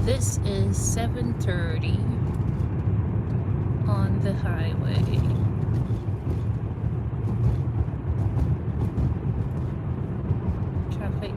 This is 7:30 on the highway. Traffic.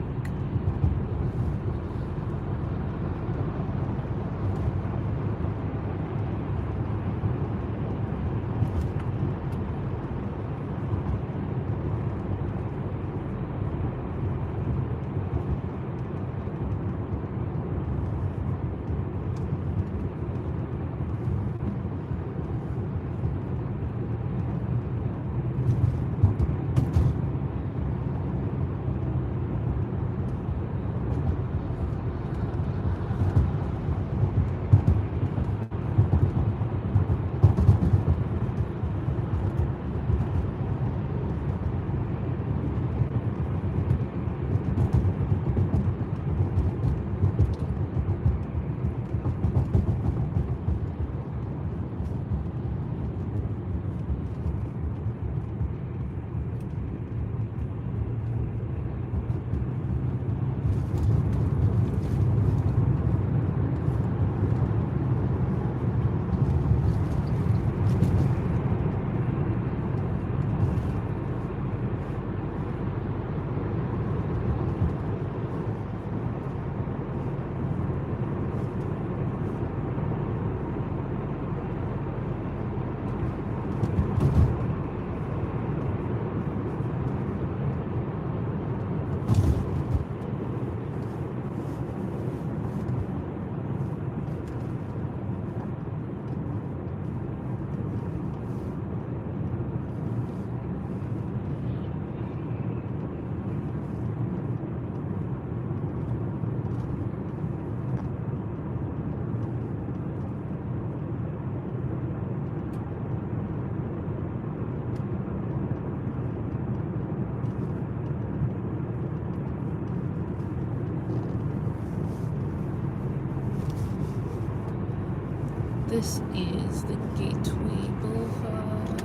This is the Gateway Boulevard.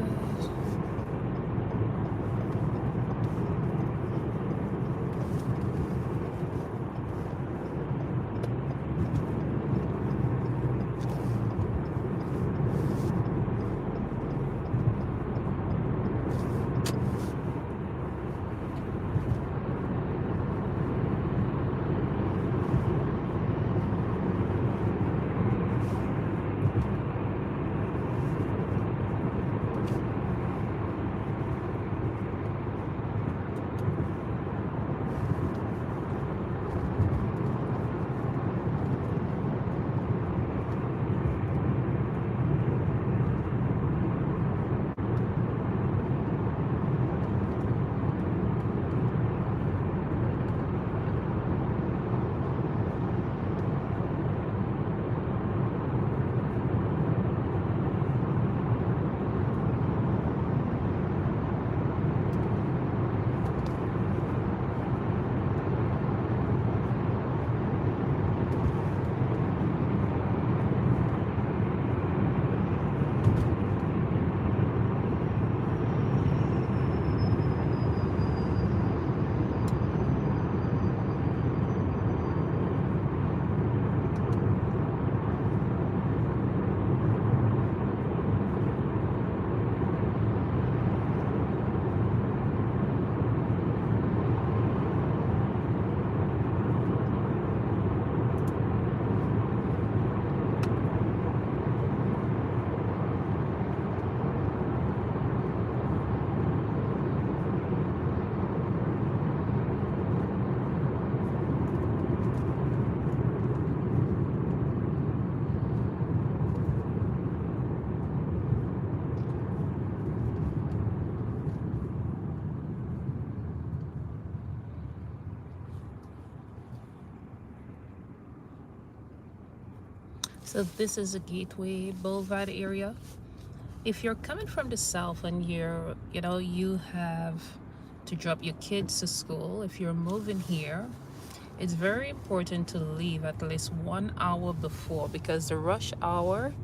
So this is a Gateway Boulevard area. If you're coming from the south and you have to drop your kids to school, if you're moving here, it's very important to leave at least 1 hour before, because the rush hour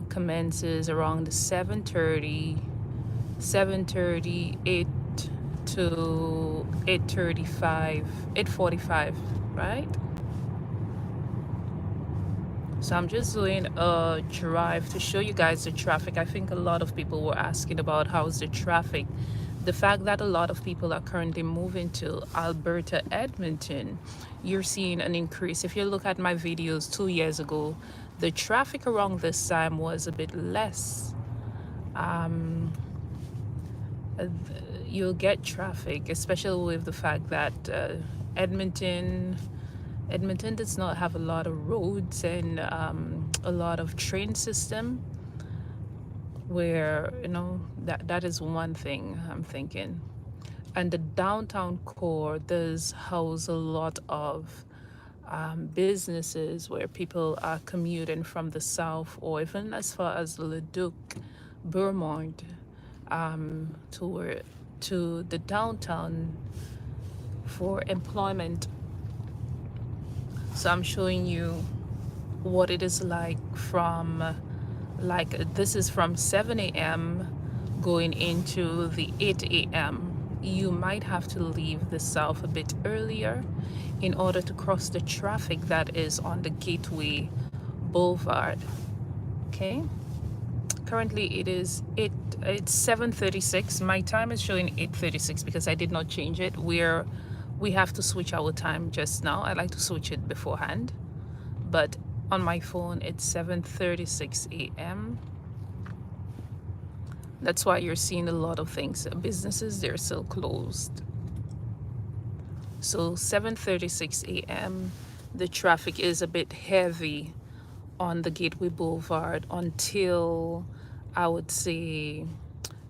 commences around 7:30, 8 to 8:35, 8:45, right? So I'm just doing a drive to show you guys the traffic. I think a lot of people were asking about how's the traffic. The fact that a lot of people are currently moving to Alberta, Edmonton, you're seeing an increase. If you look at my videos 2 years ago, the traffic around this time was a bit less. Um, uh, you'll get traffic, especially with the fact that Edmonton Edmonton does not have a lot of roads and a lot of train system where, that is one thing I'm thinking. And the downtown core does house a lot of businesses where people are commuting from the south or even as far as Leduc, Vermont, to the downtown for employment. So I'm showing you what it is like from this is from 7 a.m. going into the 8 a.m. You might have to leave the south a bit earlier in order to cross the traffic that is on the Gateway Boulevard. Okay, currently it's 7:36. My time is showing 8:36 because I did not change it. We have to switch our time just now. I like to switch it beforehand, but on my phone it's 7:36 a.m. That's why you're seeing a lot of things. Businesses, they're still closed. So 7:36 a.m. the traffic is a bit heavy on the Gateway Boulevard until, I would say,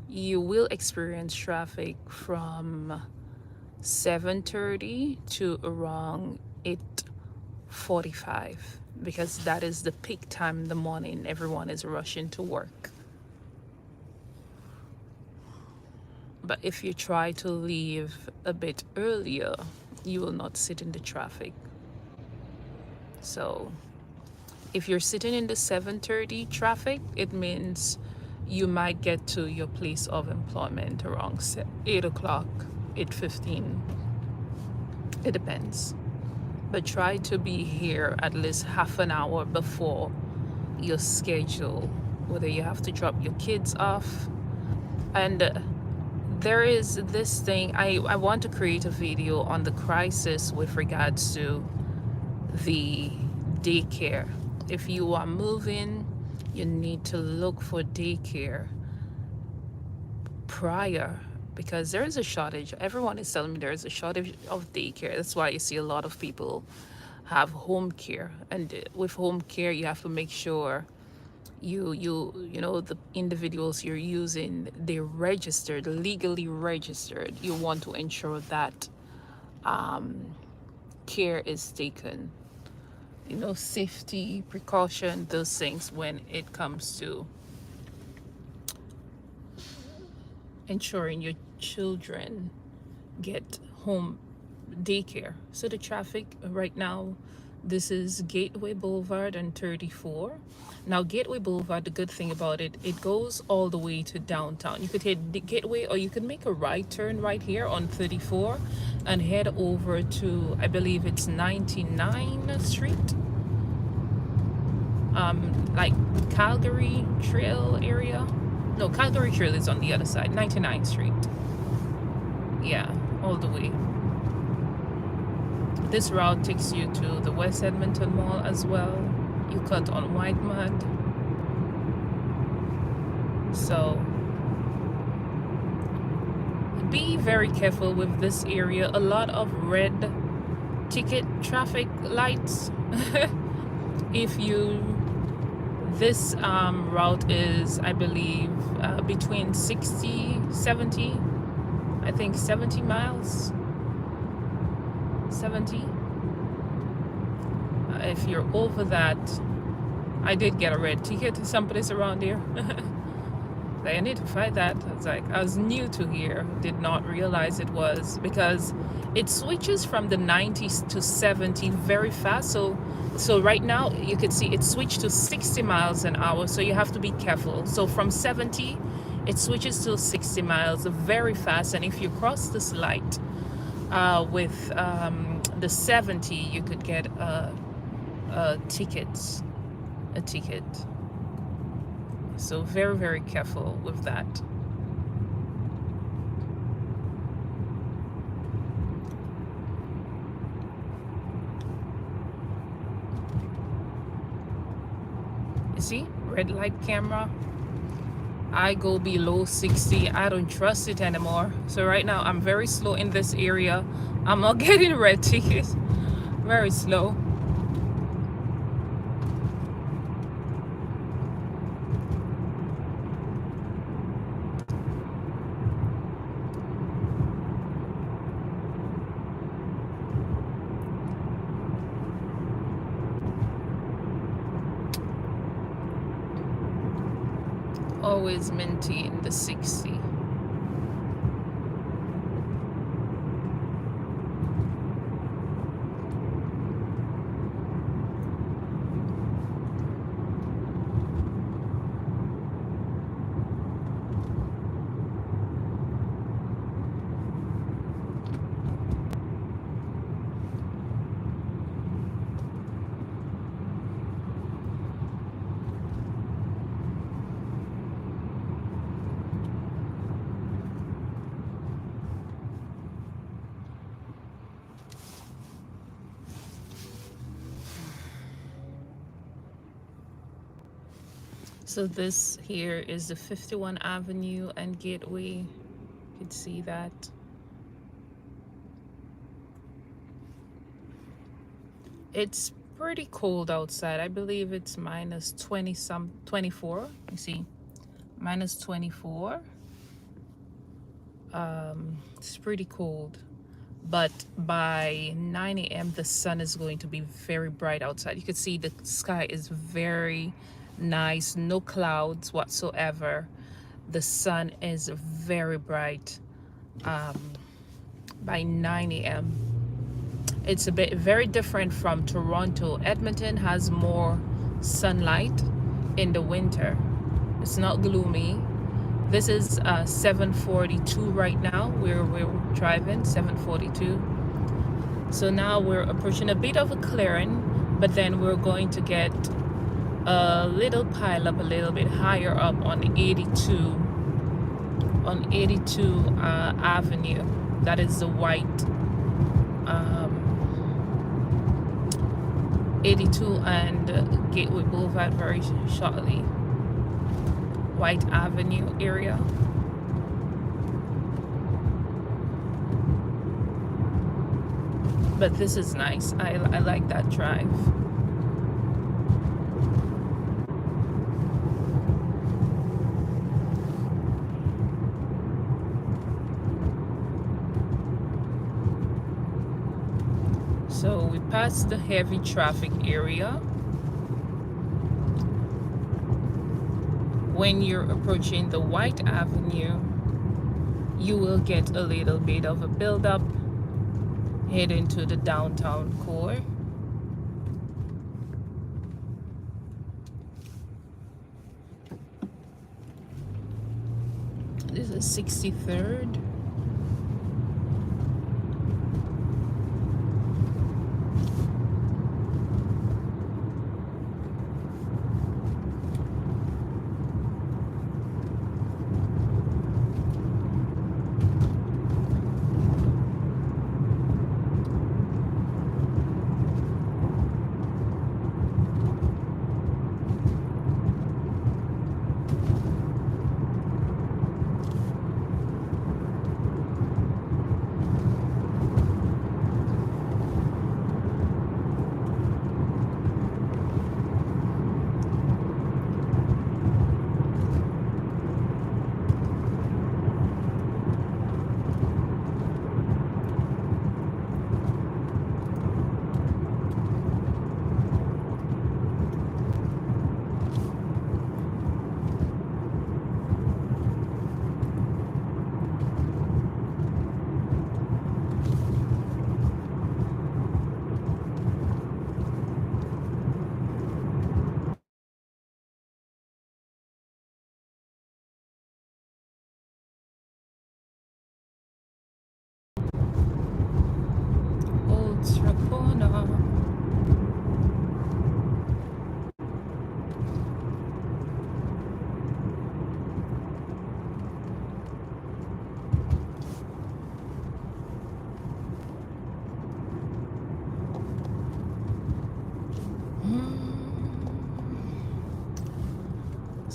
you will experience traffic from 7:30 to around 8:45 because that is the peak time in the morning. Everyone is rushing to work. But if you try to leave a bit earlier, you will not sit in the traffic. So if you're sitting in the 7:30 traffic, it means you might get to your place of employment around 8 o'clock, 8:15. It depends. But try to be here at least half an hour before your schedule, whether you have to drop your kids off. And there is this thing, I want to create a video on the crisis with regards to the daycare. If you are moving, you need to look for daycare prior, because there is a shortage. Everyone is telling me there is a shortage of daycare. That's why you see a lot of people have home care, and with home care you have to make sure the individuals you're using, they're registered, legally registered. You want to ensure that care is taken, safety precaution, those things, when it comes to ensuring your children get home daycare. So the traffic right now, this is Gateway Boulevard and 34. Now Gateway Boulevard, the good thing about it, it goes all the way to downtown. You could hit the Gateway, or you can make a right turn right here on 34 and head over to, I believe it's 99th Street, like Calgary Trail area. No, Calgary Trail is on the other side, 99th Street. Yeah, all the way. This route takes you to the West Edmonton Mall as well. You cut on White Mud. So be very careful with this area. A lot of red ticket traffic lights. This route is, I believe, between 60, 70, I think 70 miles. 70. If you're over that, I did get a red ticket someplace around here. I need to fight that. I was new to here, did not realize it was, because it switches from the 90s to 70 very fast. So right now you can see it switched to 60 miles an hour, so you have to be careful. So from 70 it switches to 60 miles very fast, and if you cross this light with the 70, you could get tickets. a ticket. So very, very careful with that. You see, red light camera. I go below 60. I don't trust it anymore. So right now I'm very slow in this area. I'm not getting red tickets. Very slow. Always maintain the 60. So this here is the 51 Avenue and Gateway. You can see that. It's pretty cold outside. I believe it's minus 20 some 24. You see, minus 24. It's pretty cold. But by 9 a.m. the sun is going to be very bright outside. You can see the sky is very nice, no clouds whatsoever. The sun is very bright by 9 a.m. It's a bit very different from Toronto. Edmonton has more sunlight in the winter. It's not gloomy. This is 7:42 right now. We're driving 7:42. So now we're approaching a bit of a clearing, but then we're going to get a little pile up a little bit higher up on 82 Avenue. That is the white 82 and Gateway Boulevard very shortly. White Avenue area. But this is nice. I like that drive. So we passed the heavy traffic area. When you're approaching the White Avenue, you will get a little bit of a build-up heading to the downtown core. This is 63rd.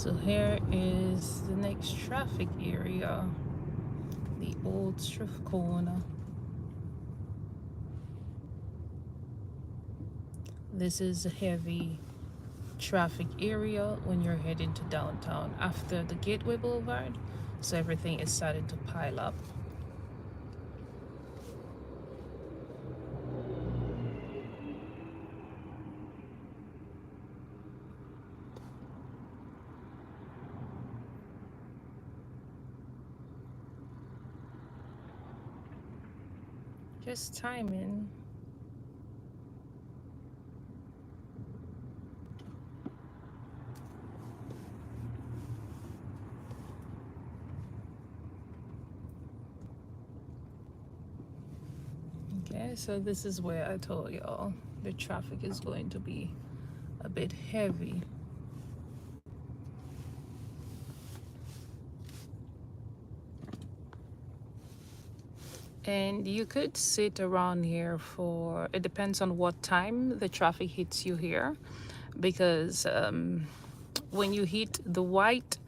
So here is the next traffic area, the Old Strathcona. This is a heavy traffic area when you're heading to downtown after the Gateway Boulevard. So everything is starting to pile up. Just timing. Okay, so this is where I told y'all the traffic is going to be a bit heavy. And you could sit around here for, it depends on what time the traffic hits you here, because when you hit the white,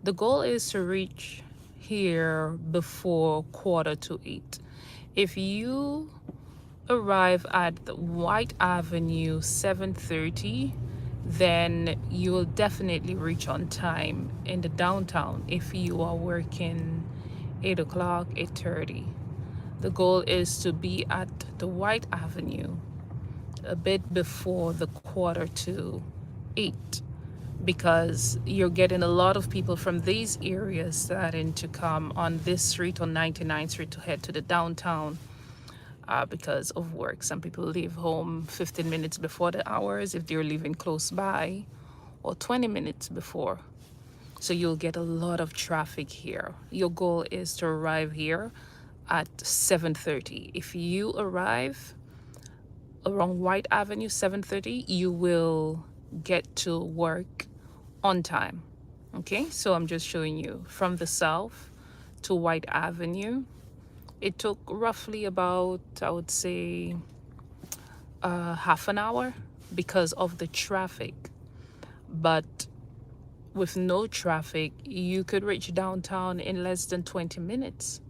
the goal is to reach here before 7:45. If you arrive at the White Avenue 7:30, then you will definitely reach on time in the downtown if you are working 8 o'clock, 8:30. The goal is to be at the White Avenue a bit before the 7:45, because you're getting a lot of people from these areas starting to come on this street, on 99th Street, to head to the downtown because of work. Some people leave home 15 minutes before the hours if they're living close by, or 20 minutes before. So you'll get a lot of traffic here. Your goal is to arrive here at 7:30. If you arrive along White Avenue 7:30, you will get to work on time. Okay, so I'm just showing you from the south to White Avenue. It took roughly about, I would say, half an hour because of the traffic. But with no traffic, you could reach downtown in less than 20 minutes.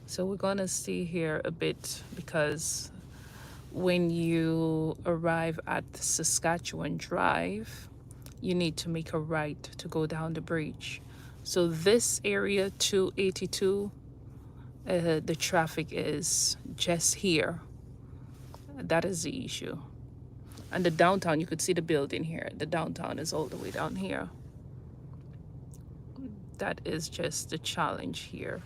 So we're gonna stay here a bit, because when you arrive at Saskatchewan Drive, you need to make a right to go down the bridge. So this area 282, the traffic is just here. That is the issue. And the downtown, you could see the building here. The downtown is all the way down here. That is just the challenge here.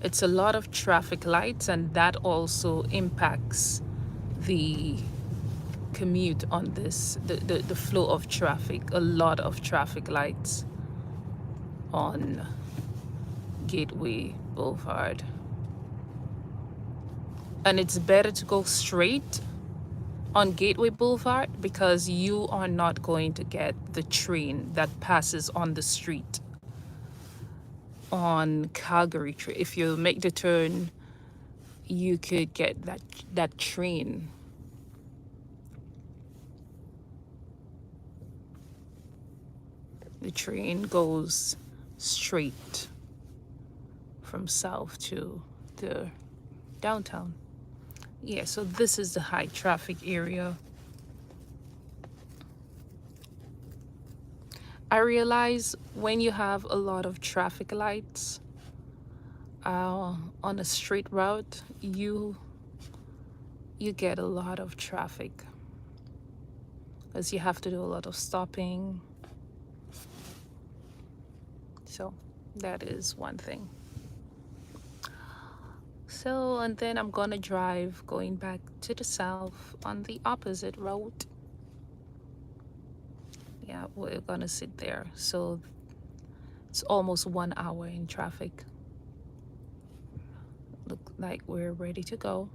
It's a lot of traffic lights, and that also impacts the commute on this, the flow of traffic. A lot of traffic lights on Gateway Boulevard. And it's better to go straight on Gateway Boulevard, because you are not going to get the train that passes on the street on Calgary. If you make the turn, you could get that train. The train goes straight from south to the downtown. Yeah, so this is the high traffic area. I realize when you have a lot of traffic lights on a straight route, you get a lot of traffic, because you have to do a lot of stopping. So that is one thing. So, and then I'm gonna drive going back to the south on the opposite road. Yeah, we're gonna sit there. So it's almost 1 hour in traffic. Look like we're ready to go.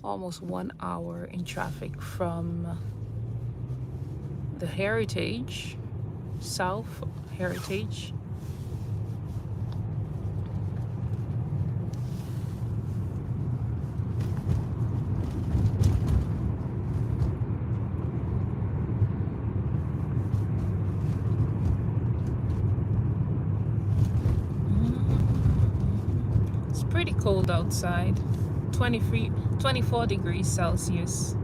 Almost 1 hour in traffic from the Heritage, South Heritage. pretty cold outside. 23, 24 degrees Celsius.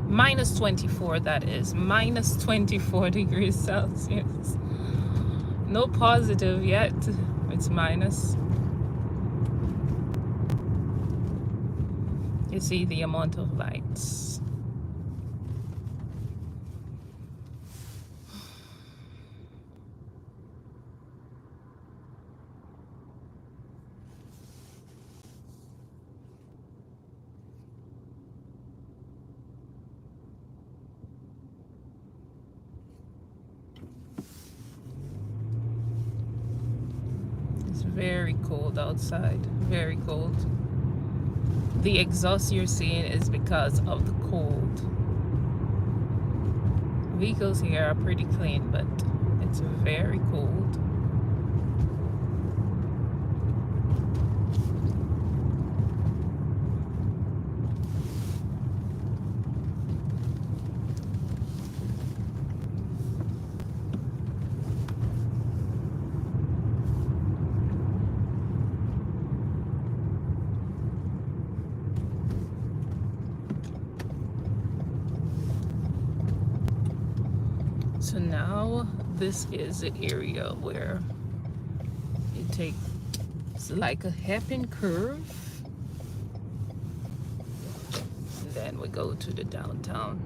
Minus 24, that is. Minus 24 degrees Celsius. No positive yet. It's minus. You see the amount of lights. It's very cold outside. Very cold. The exhaust you're seeing is because of the cold. Vehicles here are pretty clean, but it's very cold. So now this is the area where you take, it's like a hairpin curve. And then we go to the downtown.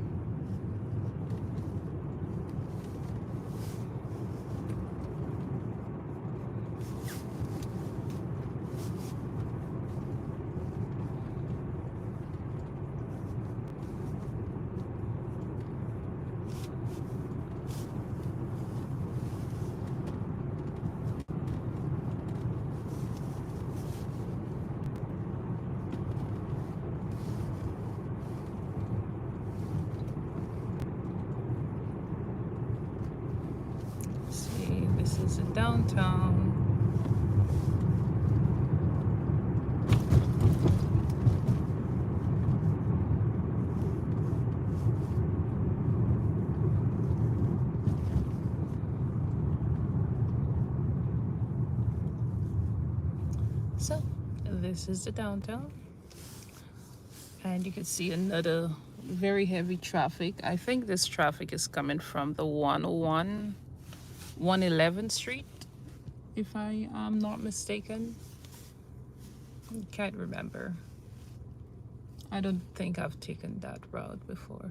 See, this is the downtown. So this is the downtown, and you can see another very heavy traffic. I think this traffic is coming from the 101 111th Street, if I am not mistaken. Can't remember. I don't think I've taken that route before.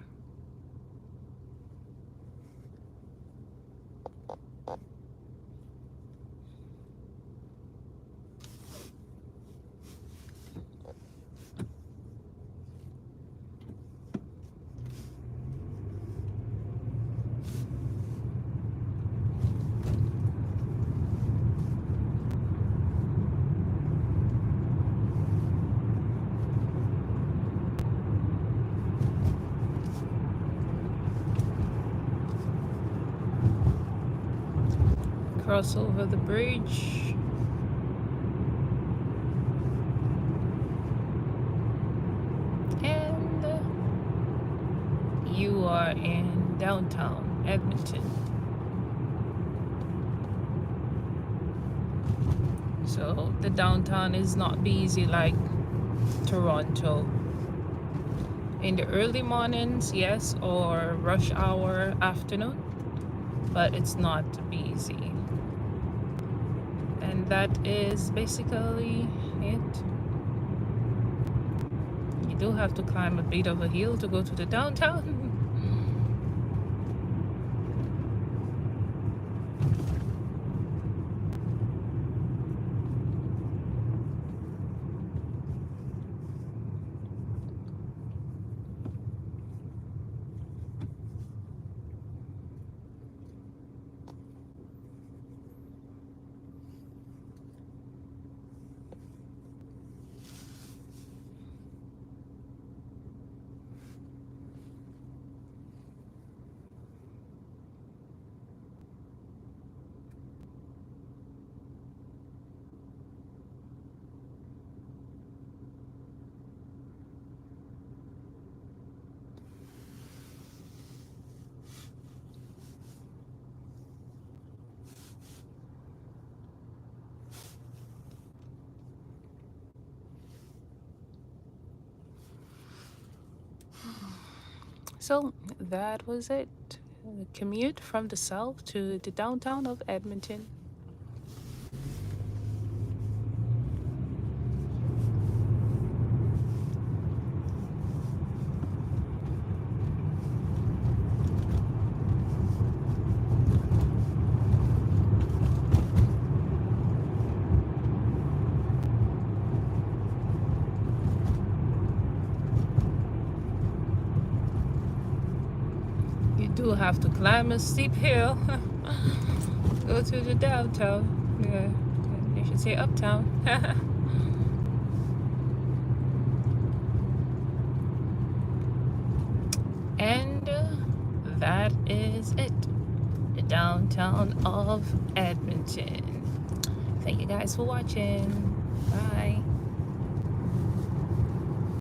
Cross over the bridge. And you are in downtown Edmonton. So the downtown is not busy like Toronto. In the early mornings, yes, or rush hour afternoon, but it's not busy. And that is basically it. You do have to climb a bit of a hill to go to the downtown. So that was it. The commute from the south to the downtown of Edmonton. You do have to climb a steep hill. Go to the downtown. Yeah, you should say uptown. And that is it. The downtown of Edmonton. Thank you guys for watching.